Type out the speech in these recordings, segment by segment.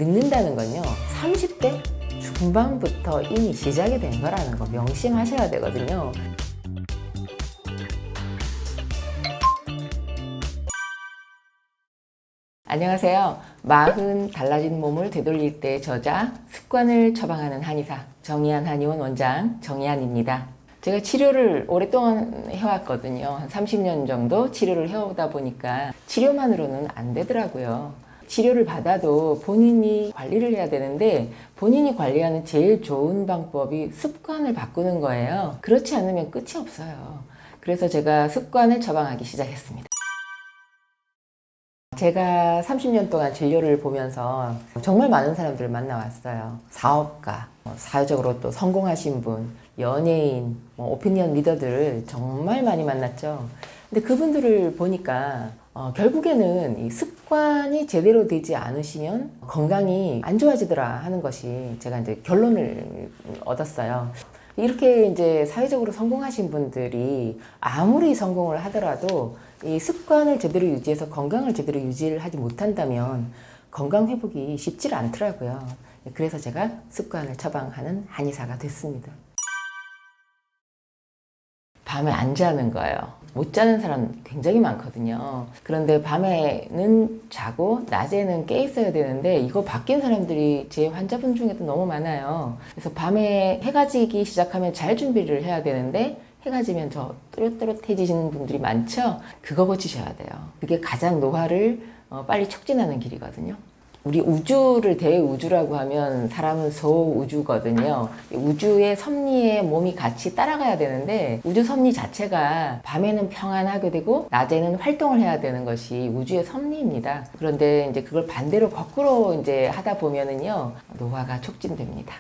늙는다는 건요, 30대 중반부터 이미 시작이 된 거라는 거 명심하셔야 되거든요. 안녕하세요. 마흔 달라진 몸을 되돌릴 때 저자, 습관을 처방하는 한의사 정의한 한의원 원장 정의한입니다. 제가 치료를 오랫동안 해왔거든요. 한 30년 정도 치료를 해오다 보니까 치료만으로는 안 되더라고요. 치료를 받아도 본인이 관리를 해야 되는데 본인이 관리하는 제일 좋은 방법이 습관을 바꾸는 거예요. 그렇지 않으면 끝이 없어요. 그래서 제가 습관을 처방하기 시작했습니다. 제가 30년 동안 진료를 보면서 정말 많은 사람들을 만나왔어요. 사업가, 사회적으로 또 성공하신 분, 연예인, 오피니언 리더들을 정말 많이 만났죠. 근데 그분들을 보니까 결국에는 이 습관이 제대로 되지 않으시면 건강이 안 좋아지더라 하는 것이 제가 이제 결론을 얻었어요. 이렇게 이제 사회적으로 성공하신 분들이 아무리 성공을 하더라도 이 습관을 제대로 유지해서 건강을 제대로 유지를 하지 못한다면 건강 회복이 쉽지 않더라고요. 그래서 제가 습관을 처방하는 한의사가 됐습니다. 밤에 안 자는 거예요. 못 자는 사람 굉장히 많거든요. 그런데 밤에는 자고 낮에는 깨 있어야 되는데 이거 바뀐 사람들이 제 환자분 중에도 너무 많아요. 그래서 밤에 해가 지기 시작하면 잘 준비를 해야 되는데 해가 지면 저 또렷또렷해지시는 분들이 많죠? 그거 고치셔야 돼요. 그게 가장 노화를 빨리 촉진하는 길이거든요. 우리 우주를 대우주라고 하면 사람은 소우주거든요. 우주의 섭리에 몸이 같이 따라가야 되는데 우주 섭리 자체가 밤에는 평안하게 되고 낮에는 활동을 해야 되는 것이 우주의 섭리입니다. 그런데 이제 그걸 반대로 거꾸로 이제 하다 보면은요, 노화가 촉진됩니다.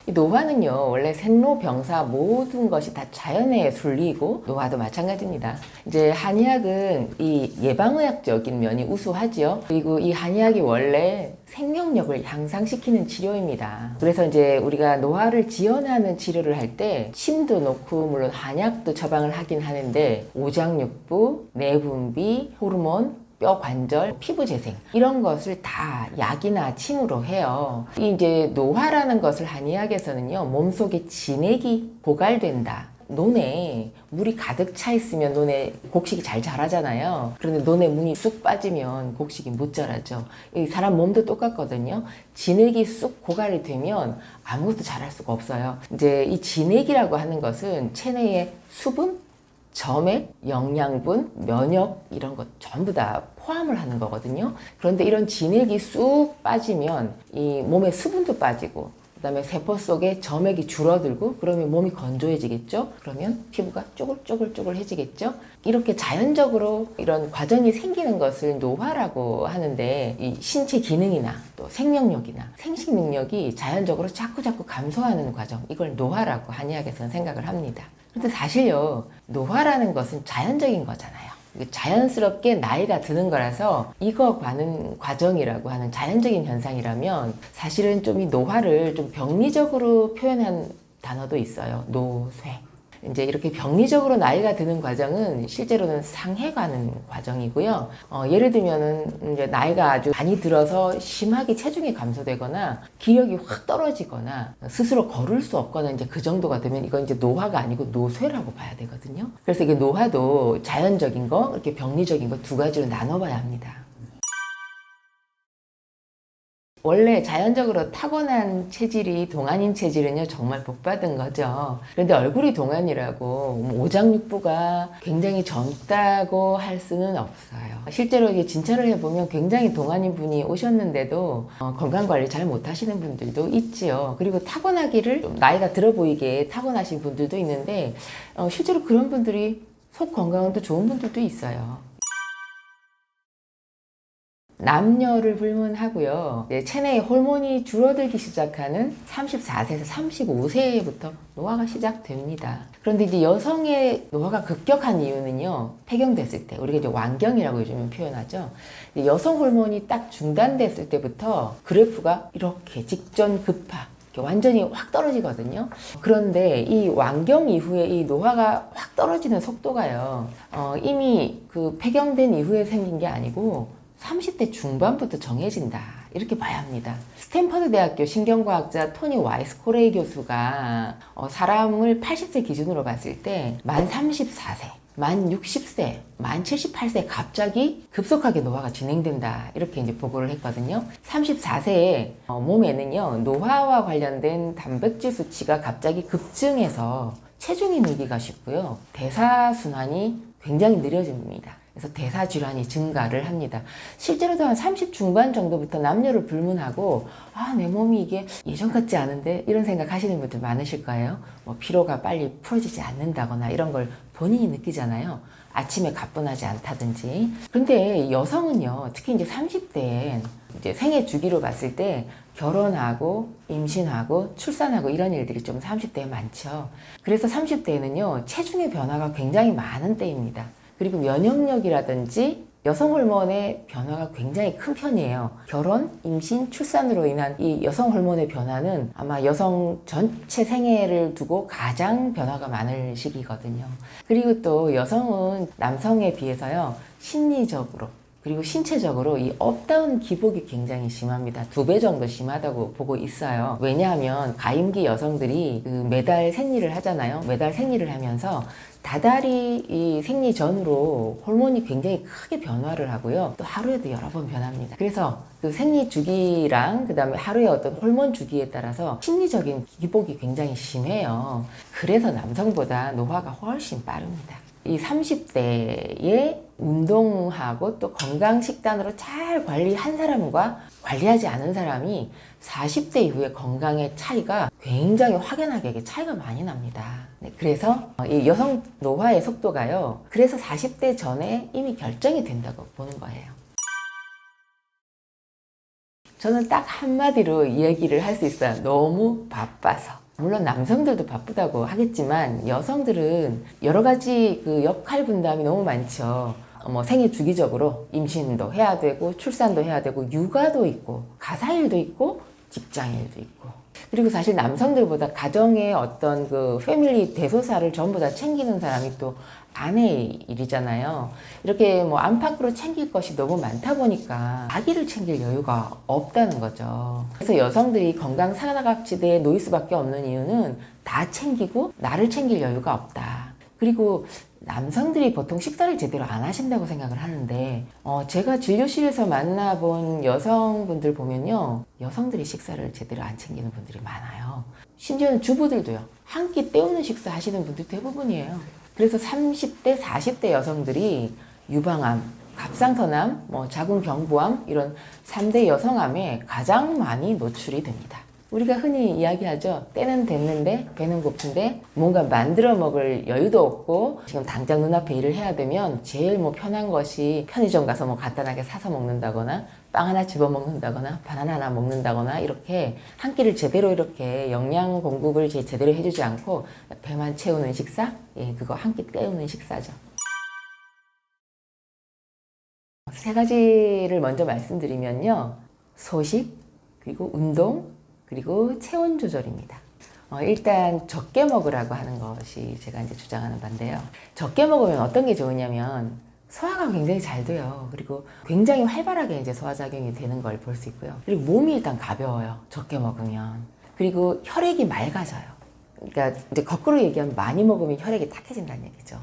이 노화는요, 원래 생로병사 모든 것이 다 자연의 순리이고 노화도 마찬가지입니다. 이제 한의학은 이 예방의학적인 면이 우수하지요. 그리고 이 한의학이 원래 생명력을 향상시키는 치료입니다. 그래서 이제 우리가 노화를 지연하는 치료를 할 때 침도 놓고 물론 한약도 처방을 하긴 하는데 오장육부, 내분비, 호르몬, 뼈 관절, 피부 재생 이런 것을 다 약이나 침으로 해요. 이제 노화라는 것을 한의학에서는요, 몸속에 진액이 고갈된다. 논에 물이 가득 차 있으면 논에 곡식이 잘 자라잖아요. 그런데 논에 물이 쑥 빠지면 곡식이 못 자라죠. 이 사람 몸도 똑같거든요. 진액이 쑥 고갈이 되면 아무것도 자랄 수가 없어요. 이제 이 진액이라고 하는 것은 체내의 수분, 점액, 영양분, 면역 이런 것 전부 다 포함을 하는 거거든요. 그런데 이런 진액이 쑥 빠지면 이 몸에 수분도 빠지고 그 다음에 세포 속에 점액이 줄어들고 그러면 몸이 건조해지겠죠. 그러면 피부가 쪼글쪼글쪼글해지겠죠. 이렇게 자연적으로 이런 과정이 생기는 것을 노화라고 하는데 이 신체 기능이나 또 생명력이나 생식 능력이 자연적으로 자꾸자꾸 감소하는 과정, 이걸 노화라고 한의학에서는 생각을 합니다. 근데 사실요, 노화라는 것은 자연적인 거잖아요. 자연스럽게 나이가 드는 거라서 익어가는 과정이라고 하는 자연적인 현상이라면 사실은 좀 이 노화를 좀 병리적으로 표현한 단어도 있어요. 노쇠. 이제 이렇게 병리적으로 나이가 드는 과정은 실제로는 상해가는 과정이고요. 예를 들면은 이제 나이가 아주 많이 들어서 심하게 체중이 감소되거나 기력이 확 떨어지거나 스스로 걸을 수 없거나 이제 그 정도가 되면 이건 이제 노화가 아니고 노쇠라고 봐야 되거든요. 그래서 이게 노화도 자연적인 거, 이렇게 병리적인 거 두 가지로 나눠봐야 합니다. 원래 자연적으로 타고난 체질이 동안인 체질은요, 정말 복받은 거죠. 그런데 얼굴이 동안이라고 오장육부가 굉장히 젊다고 할 수는 없어요. 실제로 이게 진찰을 해보면 굉장히 동안인 분이 오셨는데도 건강관리 잘 못하시는 분들도 있지요. 그리고 타고나기를 좀 나이가 들어 보이게 타고나신 분들도 있는데 실제로 그런 분들이 속 건강은 또 좋은 분들도 있어요. 남녀를 불문하고요. 체내의 호르몬이 줄어들기 시작하는 34세에서 35세부터 노화가 시작됩니다. 그런데 이제 여성의 노화가 급격한 이유는요, 폐경됐을 때, 우리가 이제 완경이라고 요즘은 표현하죠. 여성 호르몬이 딱 중단됐을 때부터 그래프가 이렇게 직전 급하, 완전히 확 떨어지거든요. 그런데 이 완경 이후에 이 노화가 확 떨어지는 속도가요, 이미 그 폐경된 이후에 생긴 게 아니고 30대 중반부터 정해진다. 이렇게 봐야 합니다. 스탠퍼드 대학교 신경과학자 토니 와이스코레이 교수가 사람을 80세 기준으로 봤을 때 만 34세, 만 60세, 만 78세에 갑자기 급속하게 노화가 진행된다. 이렇게 이제 보고를 했거든요. 34세에 몸에는요, 노화와 관련된 단백질 수치가 갑자기 급증해서 체중이 늘기가 쉽고요. 대사순환이 굉장히 느려집니다. 그래서 대사질환이 증가를 합니다. 실제로도 한 30 중반 정도부터 남녀를 불문하고 내 몸이 이게 예전 같지 않은데 이런 생각 하시는 분들 많으실 거예요. 뭐 피로가 빨리 풀어지지 않는다거나 이런 걸 본인이 느끼잖아요. 아침에 가뿐하지 않다든지. 그런데 여성은요, 특히 이제 30대엔 이제 생애 주기로 봤을 때 결혼하고 임신하고 출산하고 이런 일들이 좀 30대에 많죠. 그래서 30대에는요, 체중의 변화가 굉장히 많은 때입니다. 그리고 면역력이라든지 여성 호르몬의 변화가 굉장히 큰 편이에요. 결혼, 임신, 출산으로 인한 이 여성 호르몬의 변화는 아마 여성 전체 생애를 두고 가장 변화가 많을 시기거든요. 그리고 또 여성은 남성에 비해서요, 심리적으로 그리고 신체적으로 이 업다운 기복이 굉장히 심합니다. 2배 정도 심하다고 보고 있어요. 왜냐하면 가임기 여성들이 매달 생리를 하잖아요. 매달 생리를 하면서 다달이 이 생리 전후로 호르몬이 굉장히 크게 변화를 하고요. 또 하루에도 여러 번 변합니다. 그래서 그 생리 주기랑 그 다음에 하루의 어떤 호르몬 주기에 따라서 심리적인 기복이 굉장히 심해요. 그래서 남성보다 노화가 훨씬 빠릅니다. 이 30대에 운동하고 또 건강 식단으로 잘 관리한 사람과 관리하지 않은 사람이 40대 이후에 건강의 차이가 굉장히 확연하게 차이가 많이 납니다. 네, 그래서 이 여성 노화의 속도가요, 그래서 40대 전에 이미 결정이 된다고 보는 거예요. 저는 딱 한마디로 이야기를 할 수 있어요. 너무 바빠서. 물론 남성들도 바쁘다고 하겠지만 여성들은 여러 가지 그 역할 분담이 너무 많죠. 생애 주기적으로 임신도 해야 되고 출산도 해야 되고 육아도 있고 가사일도 있고 직장일도 있고, 그리고 사실 남성들보다 가정의 어떤 그 패밀리 대소사를 전부 다 챙기는 사람이 또 아내의 일이잖아요. 이렇게 안팎으로 챙길 것이 너무 많다 보니까 아기를 챙길 여유가 없다는 거죠. 그래서 여성들이 건강 사각지대에 놓일 수밖에 없는 이유는 다 챙기고 나를 챙길 여유가 없다. 그리고 남성들이 보통 식사를 제대로 안 하신다고 생각을 하는데 제가 진료실에서 만나본 여성분들 보면요, 여성들이 식사를 제대로 안 챙기는 분들이 많아요. 심지어는 주부들도요, 한 끼 때우는 식사 하시는 분들 대부분이에요. 그래서 30대, 40대 여성들이 유방암, 갑상선암, 자궁경부암 이런 3대 여성암에 가장 많이 노출이 됩니다. 우리가 흔히 이야기하죠. 때는 됐는데 배는 고픈데 뭔가 만들어 먹을 여유도 없고 지금 당장 눈앞에 일을 해야 되면 제일 편한 것이 편의점 가서 간단하게 사서 먹는다거나 빵 하나 집어 먹는다거나 바나나 하나 먹는다거나 이렇게 한 끼를 제대로 이렇게 영양 공급을 제대로 해주지 않고 배만 채우는 식사? 그거 한 끼 때우는 식사죠. 3가지를 먼저 말씀드리면요. 소식, 그리고 운동, 그리고 체온 조절입니다. 일단 적게 먹으라고 하는 것이 제가 이제 주장하는 바인데요. 적게 먹으면 어떤 게 좋으냐면 소화가 굉장히 잘 돼요. 그리고 굉장히 활발하게 이제 소화작용이 되는 걸 볼 수 있고요. 그리고 몸이 일단 가벼워요. 적게 먹으면. 그리고 혈액이 맑아져요. 그러니까 이제 거꾸로 얘기하면 많이 먹으면 혈액이 탁해진다는 얘기죠.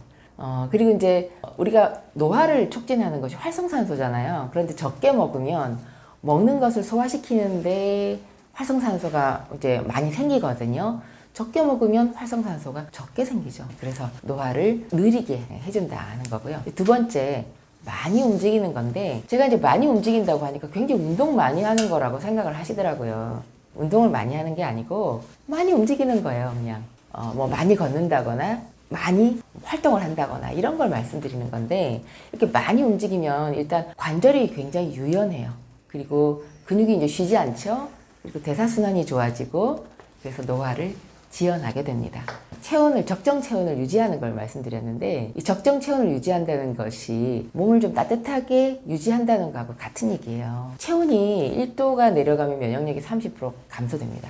그리고 이제 우리가 노화를 촉진하는 것이 활성산소잖아요. 그런데 적게 먹으면 먹는 것을 소화시키는데 활성산소가 이제 많이 생기거든요. 적게 먹으면 활성산소가 적게 생기죠. 그래서 노화를 느리게 해준다는 거고요. 2번째, 많이 움직이는 건데, 제가 이제 많이 움직인다고 하니까 굉장히 운동 많이 하는 거라고 생각을 하시더라고요. 운동을 많이 하는 게 아니고 많이 움직이는 거예요. 그냥 많이 걷는다거나 많이 활동을 한다거나 이런 걸 말씀드리는 건데, 이렇게 많이 움직이면 일단 관절이 굉장히 유연해요. 그리고 근육이 이제 쉬지 않죠. 그리고 대사순환이 좋아지고, 그래서 노화를 지연하게 됩니다. 적정 체온을 유지하는 걸 말씀드렸는데, 이 적정 체온을 유지한다는 것이 몸을 좀 따뜻하게 유지한다는 거하고 같은 얘기예요. 체온이 1도가 내려가면 면역력이 30% 감소됩니다.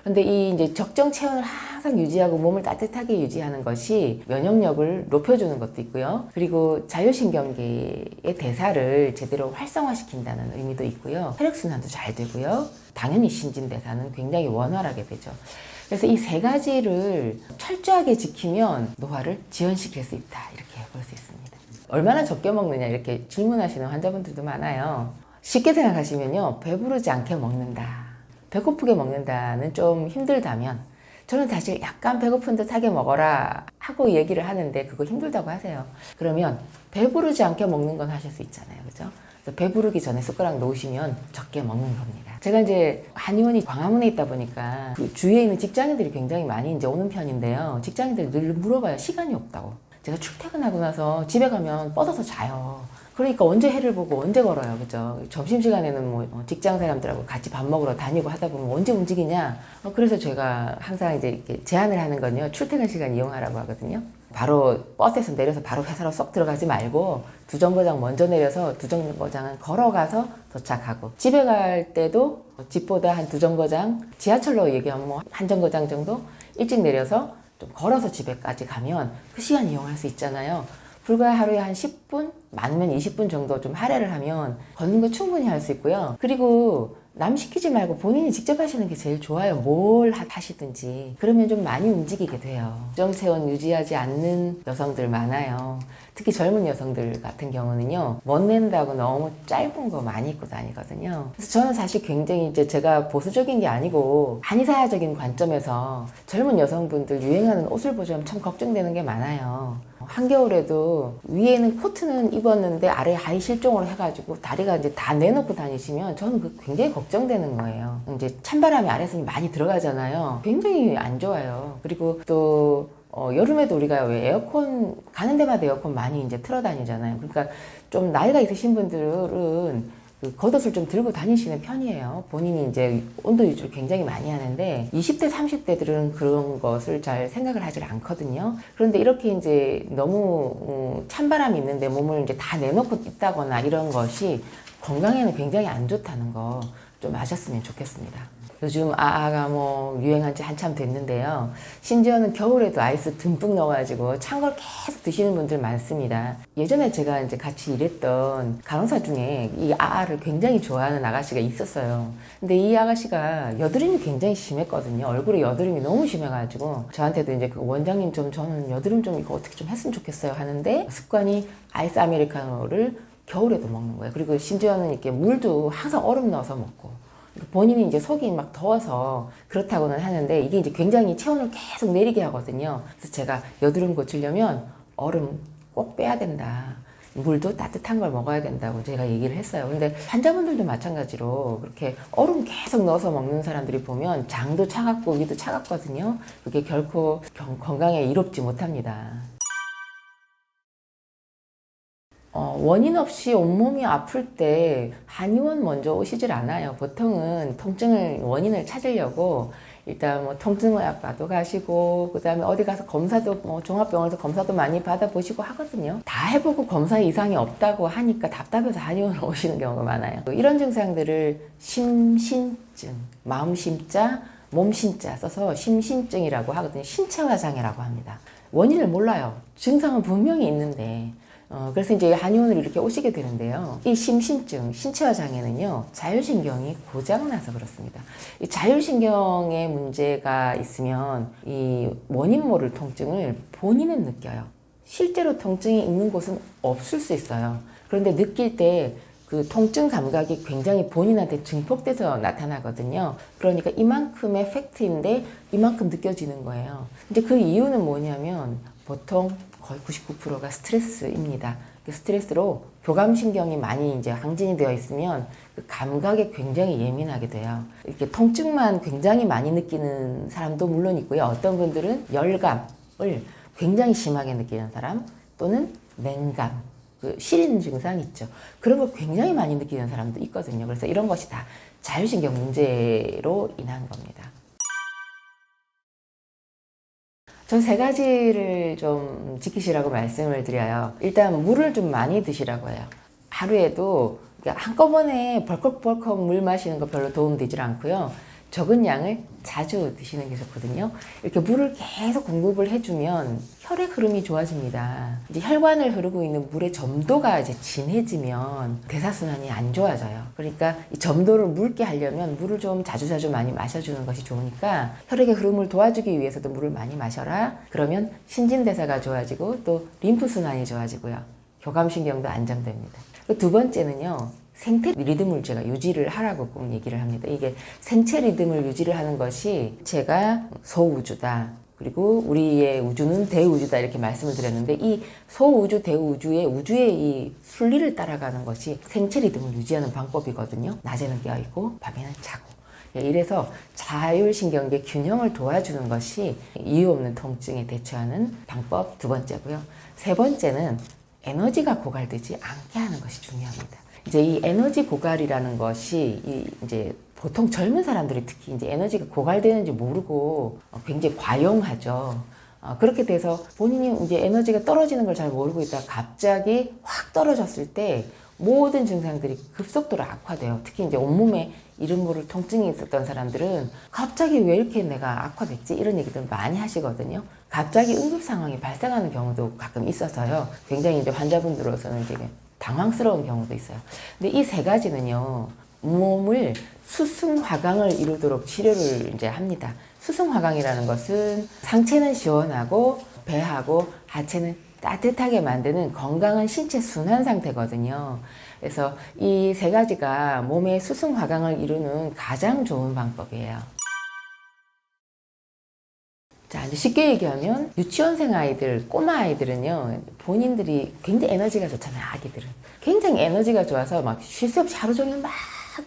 근데 이 이제 적정 체온을 항상 유지하고 몸을 따뜻하게 유지하는 것이 면역력을 높여주는 것도 있고요. 그리고 자율신경계의 대사를 제대로 활성화시킨다는 의미도 있고요. 혈액순환도 잘 되고요. 당연히 신진대사는 굉장히 원활하게 되죠. 그래서 이 세 가지를 철저하게 지키면 노화를 지연시킬 수 있다. 이렇게 볼 수 있습니다. 얼마나 적게 먹느냐 이렇게 질문하시는 환자분들도 많아요. 쉽게 생각하시면요. 배부르지 않게 먹는다. 배고프게 먹는다는 좀 힘들다면 저는 사실 약간 배고픈 듯하게 먹어라 하고 얘기를 하는데 그거 힘들다고 하세요. 그러면 배부르지 않게 먹는 건 하실 수 있잖아요. 그죠? 그래서 배부르기 전에 숟가락 놓으시면 적게 먹는 겁니다. 제가 이제 한의원이 광화문에 있다 보니까 그 주위에 있는 직장인들이 굉장히 많이 이제 오는 편인데요. 직장인들이 늘 물어봐요. 시간이 없다고. 제가 출퇴근하고 나서 집에 가면 뻗어서 자요. 그러니까 언제 해를 보고 언제 걸어요. 그죠? 점심시간에는 뭐 직장 사람들하고 같이 밥 먹으러 다니고 하다 보면 언제 움직이냐. 그래서 제가 항상 이제 이렇게 제안을 하는 건요. 출퇴근 시간 이용하라고 하거든요. 바로 버스에서 내려서 바로 회사로 쏙 들어가지 말고 두 정거장 먼저 내려서 두 정거장은 걸어가서 도착하고 집에 갈 때도 집보다 한 두 정거장 지하철로 얘기하면 뭐 한 정거장 정도 일찍 내려서 좀 걸어서 집에까지 가면 그 시간 이용할 수 있잖아요. 불과 하루에 한 10분, 많으면 20분 정도 좀 할애를 하면 걷는 거 충분히 할 수 있고요. 그리고 남 시키지 말고 본인이 직접 하시는 게 제일 좋아요. 뭘 하시든지. 그러면 좀 많이 움직이게 돼요. 적정체온 유지하지 않는 여성들 많아요. 특히 젊은 여성들 같은 경우는요. 멋낸다고 너무 짧은 거 많이 입고 다니거든요. 그래서 저는 사실 굉장히 이제 제가 보수적인 게 아니고 한의사적인 관점에서 젊은 여성분들 유행하는 옷을 보시면 참 걱정되는 게 많아요. 한겨울에도 위에는 코트는 입었는데 아래 하의 실종으로 해가지고 다리가 이제 다 내놓고 다니시면 저는 그 굉장히 걱정되는 거예요. 이제 찬바람이 아래서 많이 들어가잖아요. 굉장히 안 좋아요. 그리고 또 여름에도 우리가 왜 에어컨 가는 데마다 에어컨 많이 이제 틀어 다니잖아요. 그러니까 좀 나이가 있으신 분들은 그 겉옷을 좀 들고 다니시는 편이에요. 본인이 이제 온도 유지를 굉장히 많이 하는데 20대, 30대들은 그런 것을 잘 생각을 하질 않거든요. 그런데 이렇게 이제 너무 찬바람이 있는데 몸을 이제 다 내놓고 있다거나 이런 것이 건강에는 굉장히 안 좋다는 거 좀 아셨으면 좋겠습니다. 요즘 아아가 뭐 유행한 지 한참 됐는데요. 심지어는 겨울에도 아이스 듬뿍 넣어가지고 찬 걸 계속 드시는 분들 많습니다. 예전에 제가 이제 같이 일했던 간호사 중에 이 아아를 굉장히 좋아하는 아가씨가 있었어요. 근데 이 아가씨가 여드름이 굉장히 심했거든요. 얼굴에 여드름이 너무 심해가지고 저한테도 이제 그 원장님 저는 여드름 좀 이거 어떻게 좀 했으면 좋겠어요 하는데 습관이 아이스 아메리카노를 겨울에도 먹는 거예요. 그리고 심지어는 이렇게 물도 항상 얼음 넣어서 먹고 본인이 이제 속이 막 더워서 그렇다고는 하는데 이게 이제 굉장히 체온을 계속 내리게 하거든요. 그래서 제가 여드름 고치려면 얼음 꼭 빼야 된다. 물도 따뜻한 걸 먹어야 된다고 제가 얘기를 했어요. 근데 환자분들도 마찬가지로 그렇게 얼음 계속 넣어서 먹는 사람들이 보면 장도 차갑고 위도 차갑거든요. 그게 결코 건강에 이롭지 못합니다. 원인 없이 온몸이 아플 때 한의원 먼저 오시질 않아요. 보통은 통증을 원인을 찾으려고 일단 뭐 통증의학과도 가시고 그다음에 어디 가서 검사도 뭐 종합병원에서 검사도 많이 받아보시고 하거든요. 다 해보고 검사에 이상이 없다고 하니까 답답해서 한의원을 오시는 경우가 많아요. 이런 증상들을 심신증, 마음심자, 몸신자 써서 심신증이라고 하거든요. 신체화 장애라고 합니다. 원인을 몰라요. 증상은 분명히 있는데 그래서 이제 한의원을 이렇게 오시게 되는데요. 이 심신증, 신체화 장애는요, 자율신경이 고장나서 그렇습니다. 이 자율신경에 문제가 있으면 이 원인 모를 통증을 본인은 느껴요. 실제로 통증이 있는 곳은 없을 수 있어요. 그런데 느낄 때 그 통증 감각이 굉장히 본인한테 증폭돼서 나타나거든요. 그러니까 이만큼의 팩트인데 이만큼 느껴지는 거예요. 이제 그 이유는 뭐냐면 보통 거의 99%가 스트레스입니다. 그 스트레스로 교감신경이 많이 이제 항진이 되어 있으면 그 감각에 굉장히 예민하게 돼요. 이렇게 통증만 굉장히 많이 느끼는 사람도 물론 있고요. 어떤 분들은 열감을 굉장히 심하게 느끼는 사람 또는 냉감, 그 시리는 증상 있죠. 그런 걸 굉장히 많이 느끼는 사람도 있거든요. 그래서 이런 것이 다 자율신경 문제로 인한 겁니다. 전 세 가지를 좀 지키시라고 말씀을 드려요. 일단 물을 좀 많이 드시라고 해요. 하루에도 한꺼번에 벌컥벌컥 물 마시는 거 별로 도움 되질 않고요. 적은 양을 자주 드시는 게 좋거든요. 이렇게 물을 계속 공급을 해주면 혈액 흐름이 좋아집니다. 이제 혈관을 흐르고 있는 물의 점도가 이제 진해지면 대사순환이 안 좋아져요. 그러니까 이 점도를 묽게 하려면 물을 좀 자주자주 많이 마셔주는 것이 좋으니까 혈액의 흐름을 도와주기 위해서도 물을 많이 마셔라. 그러면 신진대사가 좋아지고 또 림프순환이 좋아지고요. 교감신경도 안정됩니다. 두 번째는요. 생체 리듬을 제가 유지를 하라고 꼭 얘기를 합니다. 이게 생체 리듬을 유지를 하는 것이 제가 소우주다. 그리고 우리의 우주는 대우주다 이렇게 말씀을 드렸는데 이 소우주, 대우주의 우주의 이 순리를 따라가는 것이 생체 리듬을 유지하는 방법이거든요. 낮에는 깨어있고 밤에는 자고. 이래서 자율신경계 균형을 도와주는 것이 이유 없는 통증에 대처하는 방법 두 번째고요. 세 번째는 에너지가 고갈되지 않게 하는 것이 중요합니다. 이제 이 에너지 고갈이라는 것이 이제 보통 젊은 사람들이 특히 이제 에너지가 고갈되는지 모르고 굉장히 과용하죠. 그렇게 돼서 본인이 이제 에너지가 떨어지는 걸 잘 모르고 있다가 갑자기 확 떨어졌을 때 모든 증상들이 급속도로 악화돼요. 특히 이제 온몸에 이름 모를 통증이 있었던 사람들은 갑자기 왜 이렇게 내가 악화됐지? 이런 얘기들 많이 하시거든요. 갑자기 응급 상황이 발생하는 경우도 가끔 있어서요. 굉장히 이제 환자분들로서는 되게 당황스러운 경우도 있어요. 근데 이 세 가지는요, 몸을 수승화강을 이루도록 치료를 이제 합니다. 수승화강이라는 것은 상체는 시원하고 배하고 하체는 따뜻하게 만드는 건강한 신체 순환 상태거든요. 그래서 이 세 가지가 몸의 수승화강을 이루는 가장 좋은 방법이에요. 자, 이제 쉽게 얘기하면 유치원생 아이들, 꼬마 아이들은요, 본인들이 굉장히 에너지가 좋잖아요, 아기들은. 굉장히 에너지가 좋아서 막 쉴 새 없이 하루 종일 막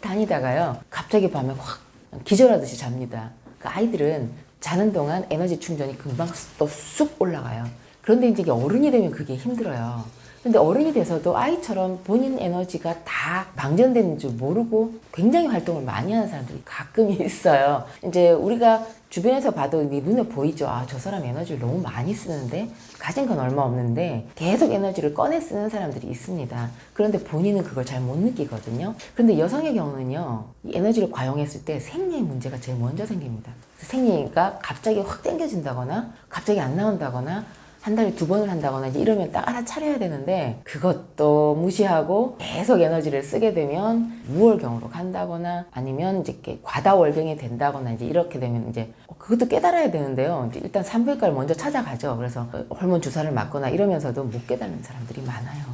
다니다가요, 갑자기 밤에 확 기절하듯이 잡니다. 그 아이들은 자는 동안 에너지 충전이 금방 또 쑥 올라가요. 그런데 이제 어른이 되면 그게 힘들어요. 근데 어른이 돼서도 아이처럼 본인 에너지가 다 방전되는 줄 모르고 굉장히 활동을 많이 하는 사람들이 가끔 있어요. 이제 우리가 주변에서 봐도 눈에 보이죠. 아, 저 사람 에너지를 너무 많이 쓰는데 가진 건 얼마 없는데 계속 에너지를 꺼내 쓰는 사람들이 있습니다. 그런데 본인은 그걸 잘 못 느끼거든요. 그런데 여성의 경우는요, 이 에너지를 과용했을 때 생리의 문제가 제일 먼저 생깁니다. 생리가 갑자기 확 당겨진다거나 갑자기 안 나온다거나 한 달에 2번을 한다거나 이러면 딱 알아차려야 되는데 그것도 무시하고 계속 에너지를 쓰게 되면 무월경으로 간다거나 아니면 이제 과다월경이 된다거나 이제 이렇게 되면 이제 그것도 깨달아야 되는데요. 이제 일단 산부인과를 먼저 찾아가죠. 그래서 호르몬 주사를 맞거나 이러면서도 못 깨닫는 사람들이 많아요.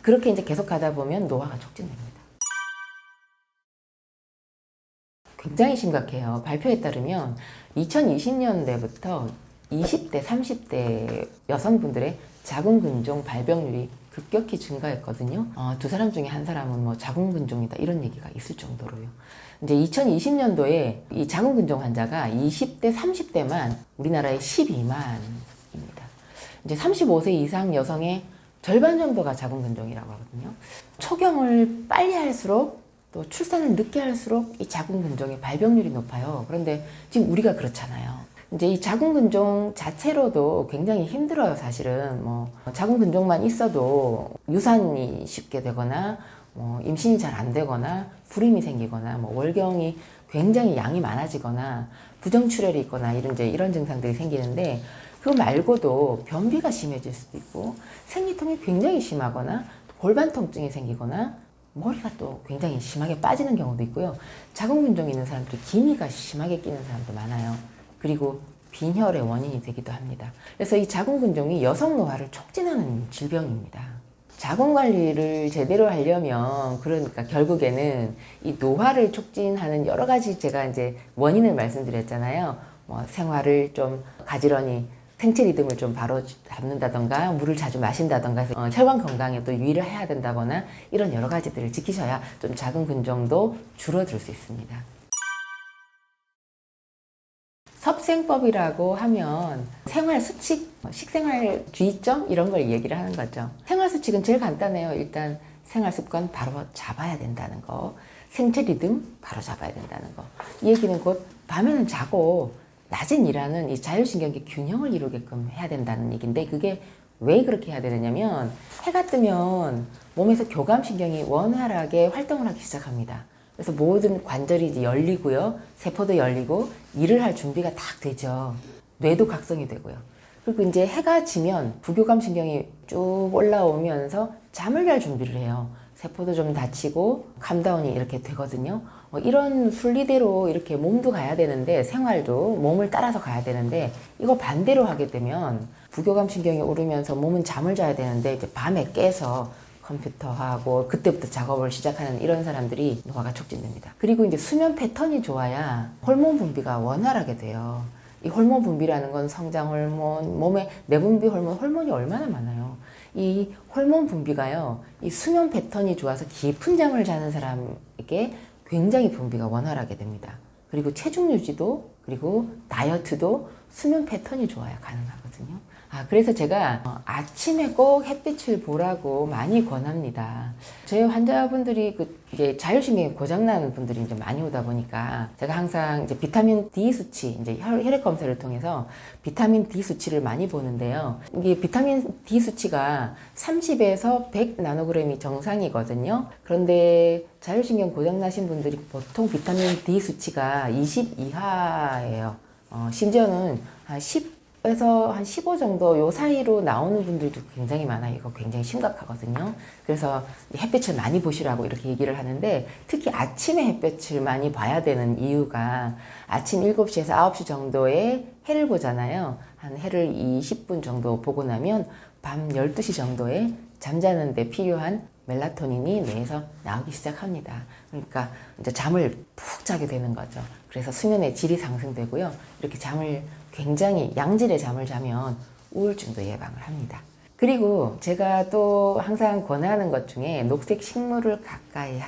그렇게 이제 계속 가다 보면 노화가 촉진됩니다. 굉장히 심각해요. 발표에 따르면 2020년대부터 20대, 30대 여성분들의 자궁근종 발병률이 급격히 증가했거든요. 두 사람 중에 한 사람은 뭐 자궁근종이다 이런 얘기가 있을 정도로요. 이제 2020년도에 이 자궁근종 환자가 20대, 30대만 우리나라에 12만입니다. 이제 35세 이상 여성의 절반 정도가 자궁근종이라고 하거든요. 초경을 빨리 할수록 또 출산을 늦게 할수록 이 자궁근종의 발병률이 높아요. 그런데 지금 우리가 그렇잖아요. 이제 이 자궁근종 자체로도 굉장히 힘들어요, 사실은. 자궁근종만 있어도 유산이 쉽게 되거나, 임신이 잘 안 되거나, 불임이 생기거나, 월경이 굉장히 양이 많아지거나, 부정출혈이 있거나, 이런 증상들이 생기는데, 그거 말고도 변비가 심해질 수도 있고, 생리통이 굉장히 심하거나, 골반 통증이 생기거나, 머리가 또 굉장히 심하게 빠지는 경우도 있고요. 자궁근종이 있는 사람들이 기미가 심하게 끼는 사람도 많아요. 그리고 빈혈의 원인이 되기도 합니다. 그래서 이 자궁근종이 여성 노화를 촉진하는 질병입니다. 자궁 관리를 제대로 하려면 그러니까 결국에는 이 노화를 촉진하는 여러 가지 제가 이제 원인을 말씀드렸잖아요. 생활을 좀 가지런히 생체 리듬을 좀 바로 잡는다던가 물을 자주 마신다던가 해서 혈관 건강에 또 유의를 해야 된다거나 이런 여러 가지들을 지키셔야 좀 자궁근종도 줄어들 수 있습니다. 섭생법이라고 하면 생활수칙, 식생활주의점 이런 걸 얘기를 하는 거죠. 생활수칙은 제일 간단해요. 일단 생활습관 바로 잡아야 된다는 거, 생체 리듬 바로 잡아야 된다는 거. 이 얘기는 곧 밤에는 자고 낮엔 일하는 이 자율신경계 균형을 이루게끔 해야 된다는 얘기인데 그게 왜 그렇게 해야 되느냐면 해가 뜨면 몸에서 교감신경이 원활하게 활동을 하기 시작합니다. 그래서 모든 관절이 이제 열리고요. 세포도 열리고 일을 할 준비가 딱 되죠. 뇌도 각성이 되고요. 그리고 이제 해가 지면 부교감 신경이 쭉 올라오면서 잠을 잘 준비를 해요. 세포도 좀 닫히고 캄다운이 이렇게 되거든요. 이런 순리대로 이렇게 몸도 가야 되는데 생활도 몸을 따라서 가야 되는데 이거 반대로 하게 되면 부교감 신경이 오르면서 몸은 잠을 자야 되는데 이제 밤에 깨서 컴퓨터하고 그때부터 작업을 시작하는 이런 사람들이 노화가 촉진됩니다. 그리고 이제 수면 패턴이 좋아야 호르몬 분비가 원활하게 돼요. 이 호르몬 분비라는 건 성장 호르몬, 몸에 내분비 호르몬, 호르몬이 얼마나 많아요. 이 호르몬 분비가요, 이 수면 패턴이 좋아서 깊은 잠을 자는 사람에게 굉장히 분비가 원활하게 됩니다. 그리고 체중 유지도, 그리고 다이어트도 수면 패턴이 좋아야 가능하거든요. 그래서 제가 아침에 꼭 햇빛을 보라고 많이 권합니다. 제 환자분들이 이제 자율신경이 고장나는 분들이 이제 많이 오다 보니까 제가 항상 이제 비타민 D 수치, 이제 혈액 검사를 통해서 비타민 D 수치를 많이 보는데요. 이게 비타민 D 수치가 30에서 100 나노그램이 정상이거든요. 그런데 자율신경 고장나신 분들이 보통 비타민 D 수치가 20 이하예요. 심지어는 한 10에서 한 15 정도 요 사이로 나오는 분들도 굉장히 많아요. 이거 굉장히 심각하거든요. 그래서 햇빛을 많이 보시라고 이렇게 얘기를 하는데 특히 아침에 햇빛을 많이 봐야 되는 이유가 아침 7시에서 9시 정도에 해를 보잖아요. 한 해를 20분 정도 보고 나면 밤 12시 정도에 잠자는 데 필요한 멜라토닌이 뇌에서 나오기 시작합니다. 그러니까 이제 잠을 푹 자게 되는 거죠. 그래서 수면의 질이 상승되고요. 이렇게 잠을 굉장히 양질의 잠을 자면 우울증도 예방을 합니다. 그리고 제가 또 항상 권하는 것 중에 녹색 식물을 가까이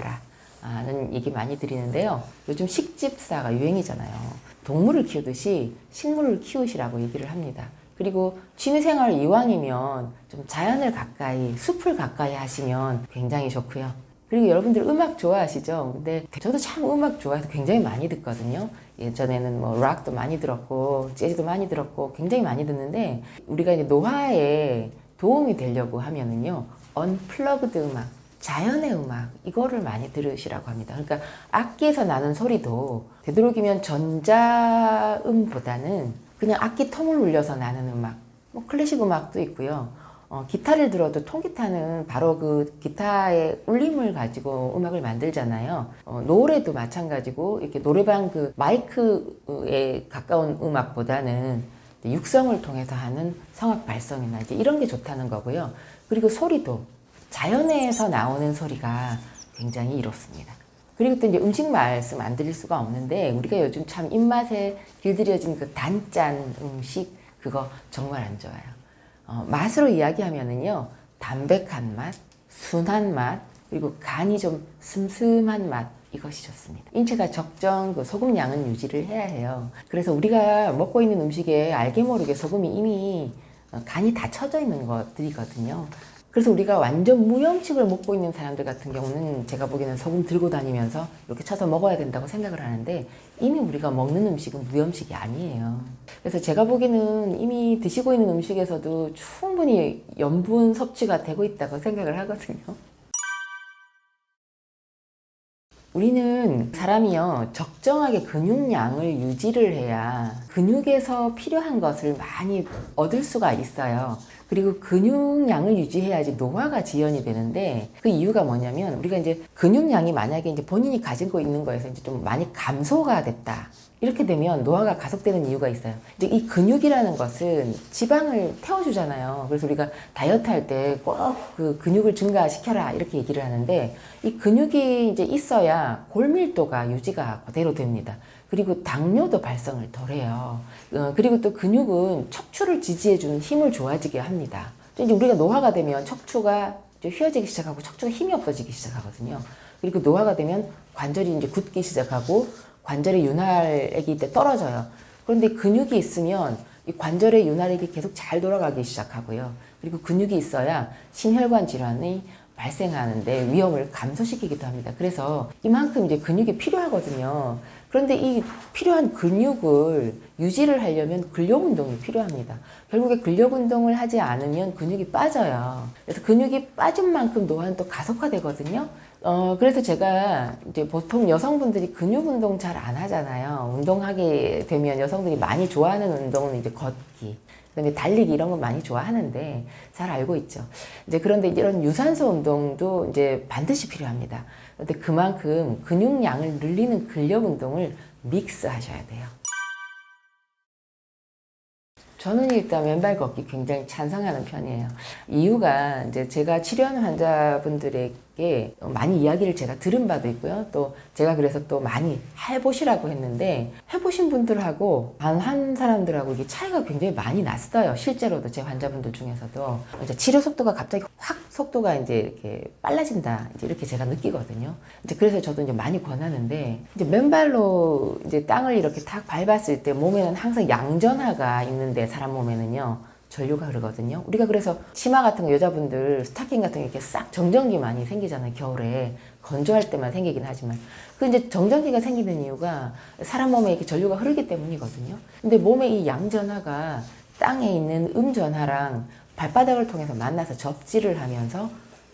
하라는 얘기 많이 드리는데요. 요즘 식집사가 유행이잖아요. 동물을 키우듯이 식물을 키우시라고 얘기를 합니다. 그리고 취미생활 이왕이면 좀 자연을 가까이, 숲을 가까이 하시면 굉장히 좋고요. 그리고 여러분들 음악 좋아하시죠? 근데 저도 참 음악 좋아해서 굉장히 많이 듣거든요. 예전에는 뭐 락도 많이 들었고 재즈도 많이 들었고 굉장히 많이 듣는데 우리가 이제 노화에 도움이 되려고 하면은요, 언플러그드 음악, 자연의 음악, 이거를 많이 들으시라고 합니다. 그러니까 악기에서 나는 소리도 되도록이면 전자음보다는 그냥 악기 텀을 울려서 나는 음악, 뭐 클래식 음악도 있고요. 기타를 들어도 통기타는 바로 그 기타의 울림을 가지고 음악을 만들잖아요. 노래도 마찬가지고 이렇게 노래방 그 마이크에 가까운 음악보다는 육성을 통해서 하는 성악 발성이나 이제 이런 게 좋다는 거고요. 그리고 소리도 자연에서 나오는 소리가 굉장히 이롭습니다. 그리고 또 이제 음식 말씀 안 드릴 수가 없는데 우리가 요즘 참 입맛에 길들여진 그 단짠 음식 그거 정말 안 좋아요. 맛으로 이야기하면은요, 담백한 맛, 순한 맛, 그리고 간이 좀 슴슴한 맛, 이것이 좋습니다. 인체가 적정 그 소금 양은 유지를 해야 해요. 그래서 우리가 먹고 있는 음식에 알게 모르게 소금이 이미 간이 다 쳐져 있는 것들이거든요. 그래서 우리가 완전 무염식을 먹고 있는 사람들 같은 경우는 제가 보기에는 소금 들고 다니면서 이렇게 쳐서 먹어야 된다고 생각을 하는데 이미 우리가 먹는 음식은 무염식이 아니에요. 그래서 제가 보기에는 이미 드시고 있는 음식에서도 충분히 염분 섭취가 되고 있다고 생각을 하거든요. 우리는 사람이요, 적정하게 근육량을 유지를 해야 근육에서 필요한 것을 많이 얻을 수가 있어요. 그리고 근육량을 유지해야지 노화가 지연이 되는데 그 이유가 뭐냐면 우리가 이제 근육량이 만약에 이제 본인이 가지고 있는 거에서 이제 좀 많이 감소가 됐다. 이렇게 되면 노화가 가속되는 이유가 있어요. 이제 이 근육이라는 것은 지방을 태워주잖아요. 그래서 우리가 다이어트 할 때 꼭 그 근육을 증가시켜라 이렇게 얘기를 하는데 이 근육이 이제 있어야 골밀도가 유지가 그대로 됩니다. 그리고 당뇨도 발성을 덜해요. 그리고 또 근육은 척추를 지지해주는 힘을 좋아지게 합니다. 이제 우리가 노화가 되면 척추가 이제 휘어지기 시작하고 척추가 힘이 없어지기 시작하거든요. 그리고 노화가 되면 관절이 이제 굳기 시작하고 관절의 윤활액이 이때 떨어져요. 그런데 근육이 있으면 이 관절의 윤활액이 계속 잘 돌아가기 시작하고요. 그리고 근육이 있어야 심혈관 질환이 발생하는데 위험을 감소시키기도 합니다. 그래서 이만큼 이제 근육이 필요하거든요. 그런데 이 필요한 근육을 유지를 하려면 근력 운동이 필요합니다. 결국에 근력 운동을 하지 않으면 근육이 빠져요. 그래서 근육이 빠진 만큼 노화는 또 가속화되거든요. 그래서 제가 이제 보통 여성분들이 근육 운동 잘 안 하잖아요. 운동하게 되면 여성들이 많이 좋아하는 운동은 이제 걷기, 그다음에 달리기 이런 거 많이 좋아하는데 잘 알고 있죠. 이제 그런데 이런 유산소 운동도 이제 반드시 필요합니다. 근데 그만큼 근육량을 늘리는 근력 운동을 믹스 하셔야 돼요. 저는 일단 맨발 걷기 굉장히 찬성하는 편이에요. 이유가 이제 제가 치료하는 환자분들에게 많이 이야기를 제가 들은 바도 있고요. 또 제가 그래서 또 많이 해보시라고 했는데 해보신 분들하고 안 한 사람들하고 이게 차이가 굉장히 많이 났어요. 실제로도 제 환자분들 중에서도 이제 치료 속도가 갑자기 확 속도가 이제 이렇게 빨라진다. 이제 이렇게 제가 느끼거든요. 이제 그래서 저도 이제 많이 권하는데 이제 맨발로 이제 땅을 이렇게 탁 밟았을 때 몸에는 항상 양전하가 있는데 사람 몸에는요 전류가 흐르거든요. 우리가 그래서 치마 같은 거 여자분들 스타킹 같은 게 이렇게 싹 정전기 많이 생기잖아요. 겨울에 건조할 때만 생기긴 하지만 그 이제 정전기가 생기는 이유가 사람 몸에 이렇게 전류가 흐르기 때문이거든요. 근데 몸에 이 양전하가 땅에 있는 음전하랑 발바닥을 통해서 만나서 접지를 하면서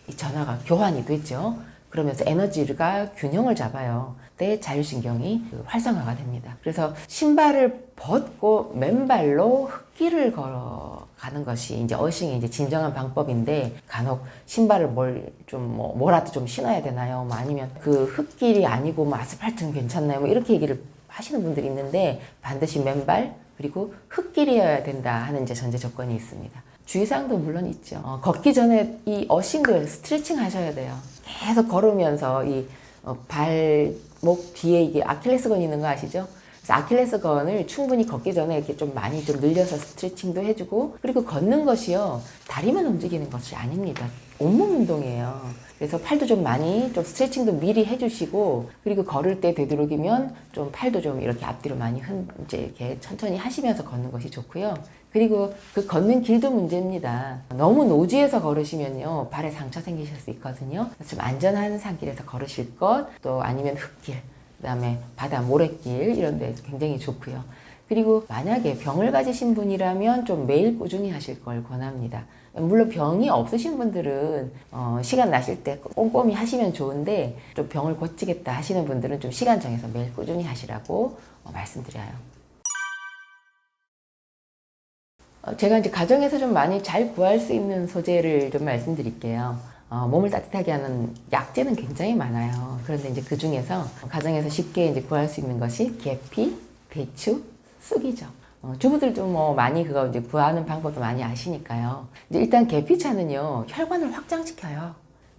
이 전하가 교환이 됐죠. 그러면서 에너지가 균형을 잡아요. 그때 자율신경이 활성화가 됩니다. 그래서 신발을 벗고 맨발로 흙길을 걸어가는 것이 이제 어싱의 이제 진정한 방법인데 간혹 신발을 뭐라도 좀 신어야 되나요? 뭐 아니면 그 흙길이 아니고 뭐 아스팔트는 괜찮나요? 뭐 이렇게 얘기를 하시는 분들이 있는데 반드시 맨발 그리고 흙길이어야 된다 하는 이제 전제 조건이 있습니다. 주의사항도 물론 있죠. 걷기 전에 이 어싱도 스트레칭 하셔야 돼요. 계속 걸으면서 이 발목 뒤에 이게 아킬레스건 있는 거 아시죠? 그래서 아킬레스건을 충분히 걷기 전에 이렇게 좀 많이 좀 늘려서 스트레칭도 해주고 그리고 걷는 것이요 다리만 움직이는 것이 아닙니다. 온몸 운동이에요. 그래서 팔도 좀 많이 좀 스트레칭도 미리 해주시고 그리고 걸을 때 되도록이면 좀 팔도 좀 이렇게 앞뒤로 많이 이제 이렇게 천천히 하시면서 걷는 것이 좋고요. 그리고 그 걷는 길도 문제입니다. 너무 노지에서 걸으시면요 발에 상처 생기실 수 있거든요. 좀 안전한 산길에서 걸으실 것, 또 아니면 흙길, 그다음에 바다 모래길 이런 데 굉장히 좋고요. 그리고 만약에 병을 가지신 분이라면 좀 매일 꾸준히 하실 걸 권합니다. 물론 병이 없으신 분들은 시간 나실 때 꼼꼼히 하시면 좋은데 좀 병을 고치겠다 하시는 분들은 좀 시간 정해서 매일 꾸준히 하시라고 말씀드려요. 제가 이제 가정에서 좀 많이 잘 구할 수 있는 소재를 좀 말씀드릴게요. 몸을 따뜻하게 하는 약재는 굉장히 많아요. 그런데 이제 그 중에서 가정에서 쉽게 이제 구할 수 있는 것이 계피, 대추, 쑥이죠. 주부들도 뭐 많이 그거 이제 구하는 방법도 많이 아시니까요. 이제 일단 계피차는요, 혈관을 확장시켜요.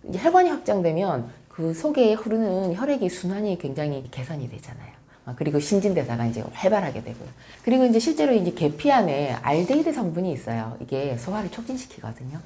이제 혈관이 확장되면 그 속에 흐르는 혈액의 순환이 굉장히 개선이 되잖아요. 그리고 신진대사가 이제 활발하게 되고요. 그리고 이제 실제로 이제 계피 안에 알데히드 성분이 있어요. 이게 소화를 촉진시키거든요.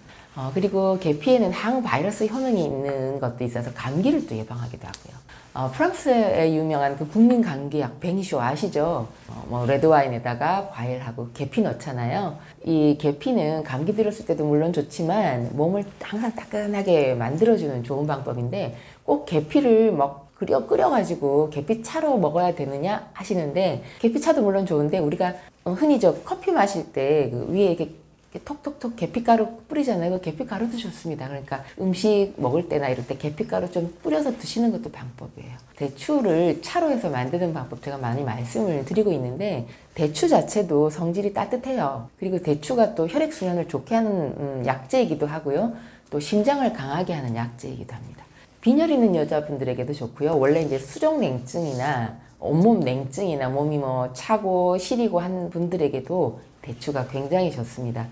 그리고 계피에는 항바이러스 효능이 있는 것도 있어서 감기를 또 예방하기도 하고요. 프랑스의 유명한 그 국민 감기약 베니쇼 아시죠? 뭐 레드와인에다가 과일하고 계피 넣잖아요. 이 계피는 감기 들었을 때도 물론 좋지만 몸을 항상 따끈하게 만들어주는 좋은 방법인데 꼭 계피를 끓여가지고 계피차로 먹어야 되느냐 하시는데 계피차도 물론 좋은데 우리가 흔히 커피 마실 때 그 위에 이렇게 톡톡톡 계피가루 뿌리잖아요. 그 계피가루도 좋습니다. 그러니까 음식 먹을 때나 이럴 때 계피가루 좀 뿌려서 드시는 것도 방법이에요. 대추를 차로 해서 만드는 방법 제가 많이 말씀을 드리고 있는데 대추 자체도 성질이 따뜻해요. 그리고 대추가 또 혈액순환을 좋게 하는 약재이기도 하고요. 또 심장을 강하게 하는 약재이기도 합니다. 빈혈 있는 여자분들에게도 좋고요. 원래 이제 수족 냉증이나 온몸 냉증이나 몸이 차고 시리고 한 분들에게도 대추가 굉장히 좋습니다.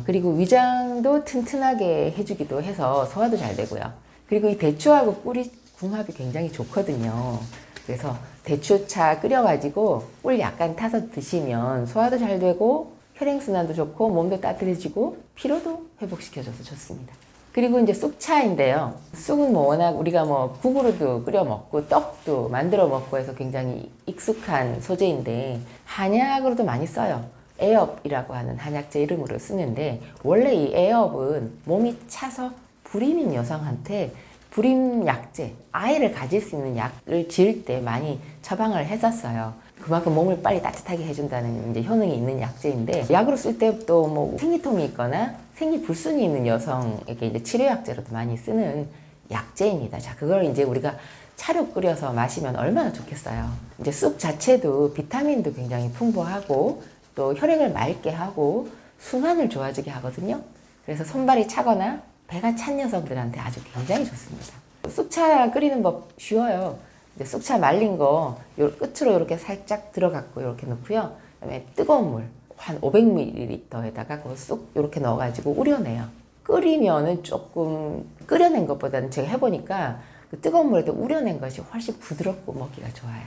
그리고 위장도 튼튼하게 해주기도 해서 소화도 잘 되고요. 그리고 이 대추하고 꿀이 궁합이 굉장히 좋거든요. 그래서 대추차 끓여가지고 꿀 약간 타서 드시면 소화도 잘 되고 혈액순환도 좋고 몸도 따뜻해지고 피로도 회복시켜줘서 좋습니다. 그리고 이제 쑥차인데요. 쑥은 워낙 우리가 국으로도 끓여 먹고 떡도 만들어 먹고 해서 굉장히 익숙한 소재인데 한약으로도 많이 써요. 애엽이라고 하는 한약재 이름으로 쓰는데 원래 이 애엽은 몸이 차서 불임인 여성한테 불임 약재, 아이를 가질 수 있는 약을 지을 때 많이 처방을 했었어요. 그만큼 몸을 빨리 따뜻하게 해준다는 이제 효능이 있는 약재인데 약으로 쓸 때 또 생리통이 있거나 생리불순이 있는 여성에게 이제 치료약재로도 많이 쓰는 약재입니다. 자, 그걸 이제 우리가 차로 끓여서 마시면 얼마나 좋겠어요. 이제 쑥 자체도 비타민도 굉장히 풍부하고 또 혈액을 맑게 하고 순환을 좋아지게 하거든요. 그래서 손발이 차거나 배가 찬 여성들한테 아주 굉장히 좋습니다. 쑥차 끓이는 법 쉬워요. 이제 쑥차 말린 거 요 끝으로 이렇게 살짝 들어갖고 이렇게 넣고요. 그다음에 뜨거운 물 한 500ml에다가 그 쑥 이렇게 넣어가지고 우려내요. 끓이면은 조금 끓여낸 것보다는 제가 해보니까 그 뜨거운 물에다 우려낸 것이 훨씬 부드럽고 먹기가 좋아요.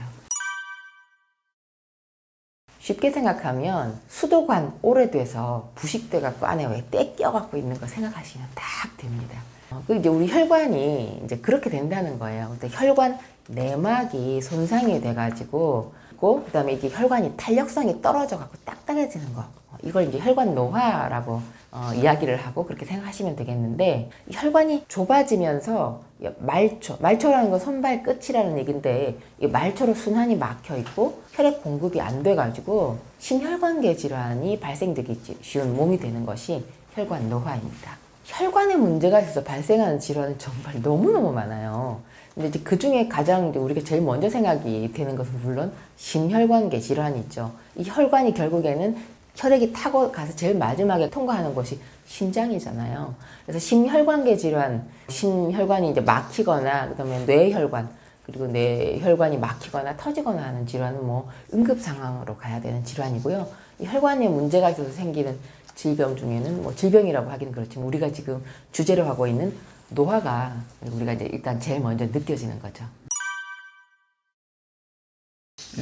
쉽게 생각하면 수도관 오래돼서 부식돼 갖고 안에 왜 때 껴갖고 있는 거 생각하시면 딱 됩니다. 그 이제 우리 혈관이 이제 그렇게 된다는 거예요. 근데 혈관 내막이 손상이 돼가지고 그다음에 이게 혈관이 탄력성이 떨어져 갖고 딱딱해지는 거. 이걸 이제 혈관 노화라고 이야기를 하고 그렇게 생각하시면 되겠는데, 혈관이 좁아지면서 말초라는 건 손발 끝이라는 얘기인데 이 말초로 순환이 막혀 있고 혈액 공급이 안 돼가지고 심혈관계 질환이 발생되기 쉬운 몸이 되는 것이 혈관 노화입니다. 혈관에 문제가 있어서 발생하는 질환은 정말 너무너무 많아요. 근데 이제 그 중에 가장 이제 우리가 제일 먼저 생각이 되는 것은 물론 심혈관계 질환이죠. 이 혈관이 결국에는 혈액이 타고 가서 제일 마지막에 통과하는 곳이 심장이잖아요. 그래서 심혈관계 질환, 심혈관이 이제 막히거나 그다음에 뇌혈관, 그리고 뇌혈관이 막히거나 터지거나 하는 질환은 뭐 응급 상황으로 가야 되는 질환이고요. 이 혈관에 문제가 있어서 생기는 질병 중에는 뭐 질병이라고 하기는 그렇지만 우리가 지금 주제로 하고 있는 노화가 우리가 이제 일단 제일 먼저 느껴지는 거죠.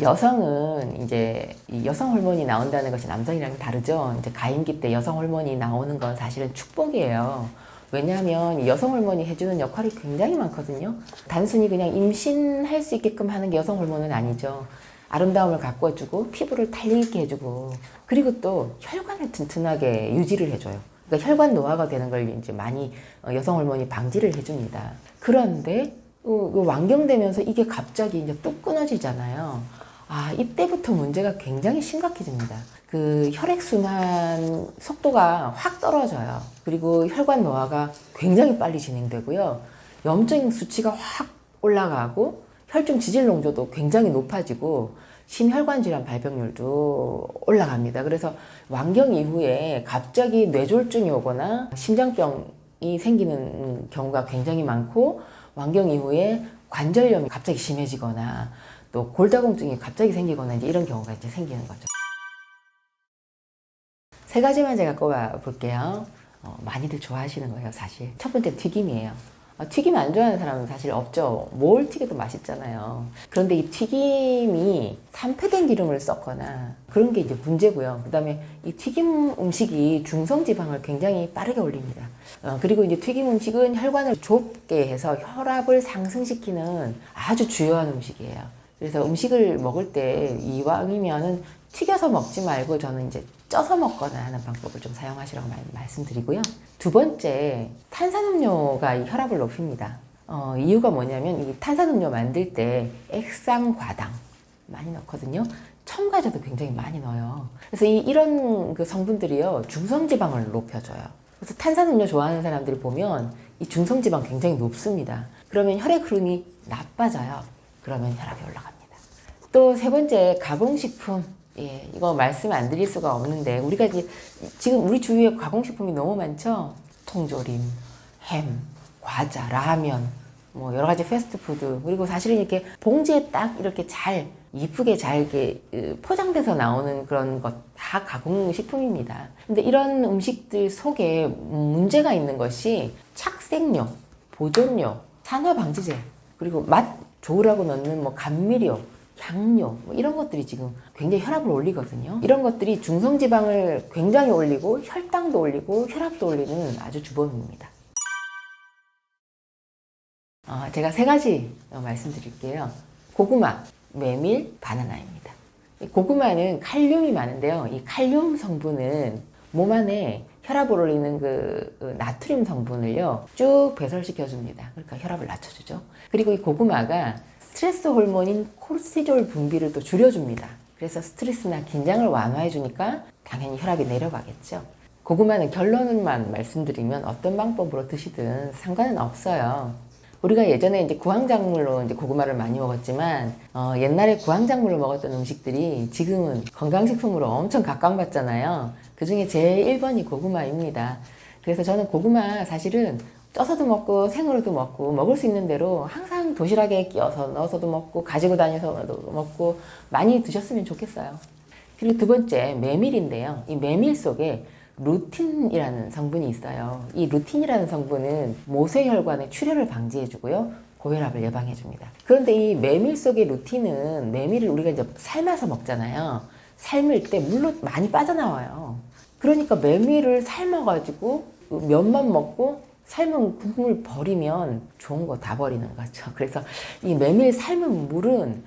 여성은 이제 이 여성 호르몬이 나온다는 것이 남성이랑 다르죠. 이제 가임기 때 여성 호르몬이 나오는 건 사실은 축복이에요. 왜냐하면 여성 호르몬이 해주는 역할이 굉장히 많거든요. 단순히 그냥 임신할 수 있게끔 하는 게 여성 호르몬은 아니죠. 아름다움을 가꿔주고 피부를 탄력있게 해주고 그리고 또 혈관을 튼튼하게 유지를 해줘요. 그러니까 혈관 노화가 되는 걸 이제 많이 여성 호르몬이 방지를 해줍니다. 그런데 완경되면서 이게 갑자기 이제 뚝 끊어지잖아요. 이때부터 문제가 굉장히 심각해집니다. 그 혈액순환 속도가 확 떨어져요. 그리고 혈관 노화가 굉장히 빨리 진행되고요. 염증 수치가 확 올라가고 혈중 지질 농도도 굉장히 높아지고 심혈관 질환 발병률도 올라갑니다. 그래서 완경 이후에 갑자기 뇌졸중이 오거나 심장병이 생기는 경우가 굉장히 많고 완경 이후에 관절염이 갑자기 심해지거나 또 골다공증이 갑자기 생기거나 이제 이런 경우가 이제 생기는 거죠. 세 가지만 제가 꼽아 볼게요. 많이들 좋아하시는 거예요, 사실. 첫 번째 튀김이에요. 튀김 안 좋아하는 사람은 사실 없죠. 뭘 튀겨도 맛있잖아요. 그런데 이 튀김이 산패된 기름을 썼거나 그런 게 이제 문제고요. 그 다음에 이 튀김 음식이 중성지방을 굉장히 빠르게 올립니다. 그리고 이제 튀김 음식은 혈관을 좁게 해서 혈압을 상승시키는 아주 주요한 음식이에요. 그래서 음식을 먹을 때 이왕이면은 튀겨서 먹지 말고 저는 이제 쪄서 먹거나 하는 방법을 좀 사용하시라고 말씀드리고요. 두 번째, 탄산음료가 이 혈압을 높입니다. 이유가 뭐냐면 이 탄산음료 만들 때 액상과당 많이 넣거든요. 첨가제도 굉장히 많이 넣어요. 그래서 이런 그 성분들이요 중성지방을 높여줘요. 그래서 탄산음료 좋아하는 사람들이 보면 이 중성지방 굉장히 높습니다. 그러면 혈액 흐름이 나빠져요. 그러면 혈압이 올라갑니다. 또 세 번째, 가공식품. 이거 말씀 안 드릴 수가 없는데 우리가 이제 지금 우리 주위에 가공식품이 너무 많죠. 통조림, 햄, 과자, 라면, 뭐 여러 가지 패스트푸드, 그리고 사실은 이렇게 봉지에 딱 이렇게 잘 이쁘게 잘 이렇게 포장돼서 나오는 그런 것 다 가공식품입니다. 근데 이런 음식들 속에 문제가 있는 것이 착색료, 보존료, 산화방지제, 그리고 맛 좋으라고 넣는 뭐 감미료, 향료 뭐 이런 것들이 지금 굉장히 혈압을 올리거든요. 이런 것들이 중성지방을 굉장히 올리고 혈당도 올리고 혈압도 올리는 아주 주범입니다. 제가 세 가지 말씀드릴게요. 고구마, 메밀, 바나나입니다. 고구마는 칼륨이 많은데요. 이 칼륨 성분은 몸 안에 혈압을 올리는 그 나트륨 성분을요 쭉 배설시켜 줍니다. 그러니까 혈압을 낮춰주죠. 그리고 이 고구마가 스트레스 호르몬인 코르티졸 분비를 또 줄여줍니다. 그래서 스트레스나 긴장을 완화해 주니까 당연히 혈압이 내려가겠죠. 고구마는 결론만 말씀드리면 어떤 방법으로 드시든 상관은 없어요. 우리가 예전에 이제 구황작물로 이제 고구마를 많이 먹었지만, 옛날에 구황작물로 먹었던 음식들이 지금은 건강식품으로 엄청 각광받잖아요. 그 중에 제일 1번이 고구마입니다. 그래서 저는 고구마 사실은 쪄서도 먹고 생으로도 먹고 먹을 수 있는 대로 항상 도시락에 끼워서 넣어서도 먹고 가지고 다녀서도 먹고 많이 드셨으면 좋겠어요. 그리고 두 번째, 메밀인데요. 이 메밀 속에 루틴이라는 성분이 있어요. 이 루틴이라는 성분은 모세혈관의 출혈을 방지해주고요. 고혈압을 예방해줍니다. 그런데 이 메밀 속의 루틴은 메밀을 우리가 이제 삶아서 먹잖아요. 삶을 때 물로 많이 빠져나와요. 그러니까 메밀을 삶아가지고 면만 먹고 삶은 국물 버리면 좋은 거 다 버리는 거죠. 그래서 이 메밀 삶은 물은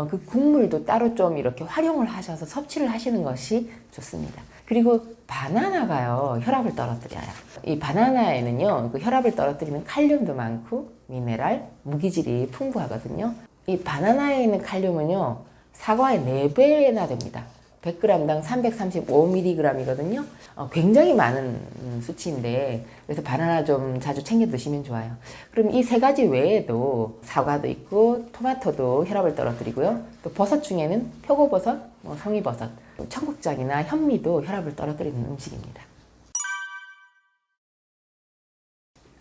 그 국물도 따로 좀 이렇게 활용을 하셔서 섭취를 하시는 것이 좋습니다. 그리고 바나나가요, 혈압을 떨어뜨려요. 이 바나나에는요, 그 혈압을 떨어뜨리는 칼륨도 많고 미네랄, 무기질이 풍부하거든요. 이 바나나에 있는 칼륨은요, 사과의 4배나 됩니다. 100g당 335mg이거든요. 굉장히 많은 수치인데, 그래서 바나나 좀 자주 챙겨 드시면 좋아요. 그럼 이 세 가지 외에도 사과도 있고 토마토도 혈압을 떨어뜨리고요. 또 버섯 중에는 표고버섯, 송이버섯, 청국장이나 현미도 혈압을 떨어뜨리는 음식입니다.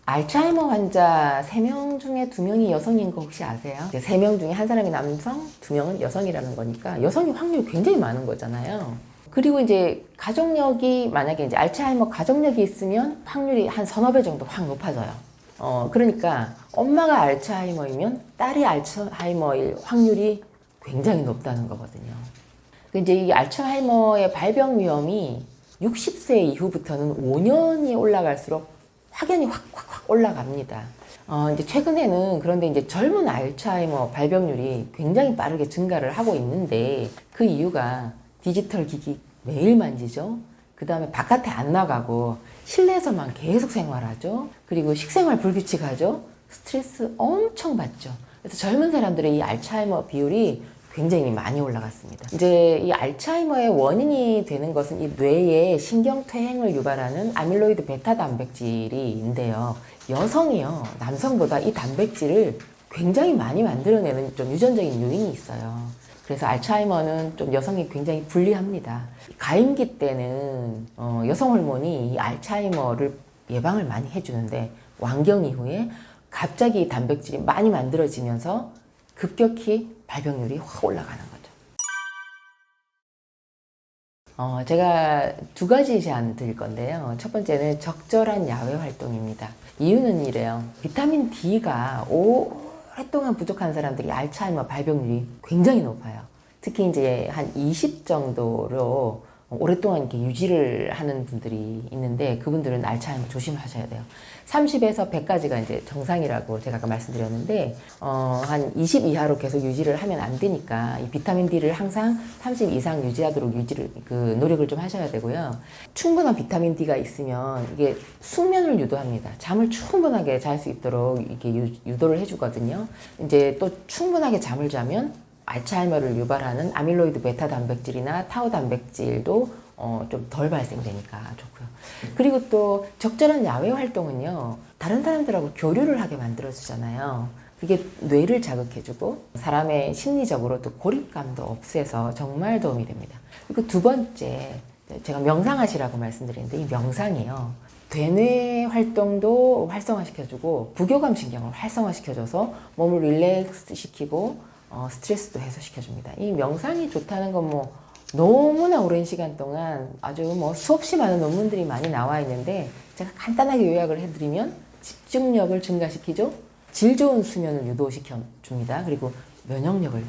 알츠하이머 환자 3명 중에 2명이 여성인 거 혹시 아세요? 3명 중에 한 사람이 남성, 2명은 여성이라는 거니까 여성이 확률이 굉장히 많은 거잖아요. 그리고 이제 가족력이 만약에 이제 알츠하이머 가족력이 있으면 확률이 한 서너 배 정도 확 높아져요. 그러니까 엄마가 알츠하이머이면 딸이 알츠하이머일 확률이 굉장히 높다는 거거든요. 이제 이 알츠하이머의 발병 위험이 60세 이후부터는 5년이 올라갈수록 확연히 확 올라갑니다. 이제 최근에는 그런데 이제 젊은 알츠하이머 발병률이 굉장히 빠르게 증가를 하고 있는데 그 이유가 디지털 기기 매일 만지죠. 그 다음에 바깥에 안 나가고 실내에서만 계속 생활하죠. 그리고 식생활 불규칙하죠. 스트레스 엄청 받죠. 그래서 젊은 사람들의 이 알츠하이머 비율이 굉장히 많이 올라갔습니다. 이제 이 알츠하이머의 원인이 되는 것은 이 뇌의 신경퇴행을 유발하는 아밀로이드 베타 단백질인데요. 여성이요, 남성보다 이 단백질을 굉장히 많이 만들어내는 좀 유전적인 요인이 있어요. 그래서 알츠하이머는 좀 여성이 굉장히 불리합니다. 가임기 때는 여성 호르몬이 이 알츠하이머를 예방을 많이 해주는데 완경 이후에 갑자기 단백질이 많이 만들어지면서 급격히 발병률이 확 올라가는 거죠. 제가 2가지 제안 드릴 건데요. 첫 번째는 적절한 야외 활동입니다. 이유는 이래요. 비타민 D가 오랫동안 부족한 사람들이 알츠하이머 발병률이 굉장히 높아요. 특히 이제 한 20 정도로 오랫동안 이렇게 유지를 하는 분들이 있는데 그분들은 알츠하이머 조심하셔야 돼요. 30에서 100까지가 이제 정상이라고 제가 아까 말씀드렸는데 한 20 이하로 계속 유지를 하면 안 되니까 이 비타민 D를 항상 30 이상 유지하도록 노력을 좀 하셔야 되고요. 충분한 비타민 D가 있으면 이게 숙면을 유도합니다. 잠을 충분하게 잘 수 있도록 이렇게 유도를 해주거든요. 이제 또 충분하게 잠을 자면 알츠하이머를 유발하는 아밀로이드 베타 단백질이나 타우 단백질도 좀 덜 발생되니까 좋고요. 그리고 또 적절한 야외 활동은요, 다른 사람들하고 교류를 하게 만들어주잖아요. 그게 뇌를 자극해주고 사람의 심리적으로 또 고립감도 없애서 정말 도움이 됩니다. 그리고 2번째, 제가 명상하시라고 말씀드리는데 이 명상이요, 대뇌 활동도 활성화시켜주고 부교감 신경을 활성화시켜줘서 몸을 릴렉스 시키고 스트레스도 해소시켜줍니다. 이 명상이 좋다는 건 너무나 오랜 시간 동안 아주 수없이 많은 논문들이 많이 나와 있는데 제가 간단하게 요약을 해드리면 집중력을 증가시키죠. 질 좋은 수면을 유도시켜 줍니다. 그리고 면역력을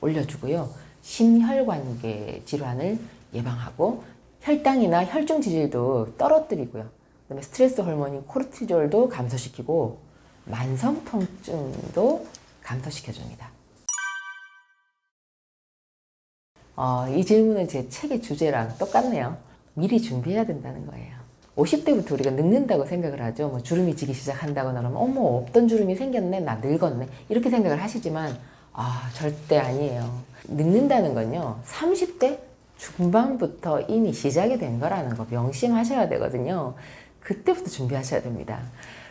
올려주고요. 심혈관계 질환을 예방하고 혈당이나 혈중 지질도 떨어뜨리고요. 그다음에 스트레스 호르몬인 코르티졸도 감소시키고 만성 통증도 감소시켜줍니다. 이 질문은 제 책의 주제랑 똑같네요. 미리 준비해야 된다는 거예요. 50대부터 우리가 늙는다고 생각을 하죠. 주름이 지기 시작한다거나 그러면 어머 없던 주름이 생겼네, 나 늙었네, 이렇게 생각을 하시지만 절대 아니에요. 늙는다는 건요, 30대 중반부터 이미 시작이 된 거라는 거 명심하셔야 되거든요. 그때부터 준비하셔야 됩니다.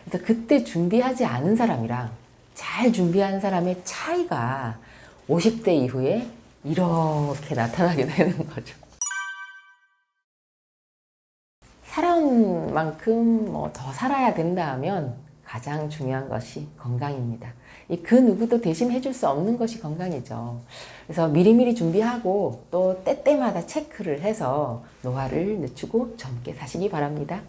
그래서 그때 준비하지 않은 사람이랑 잘 준비한 사람의 차이가 50대 이후에 이렇게 나타나게 되는 거죠. 살아온 만큼 뭐 더 살아야 된다 하면 가장 중요한 것이 건강입니다. 그 누구도 대신 해줄 수 없는 것이 건강이죠. 그래서 미리미리 준비하고 또 때때마다 체크를 해서 노화를 늦추고 젊게 사시기 바랍니다.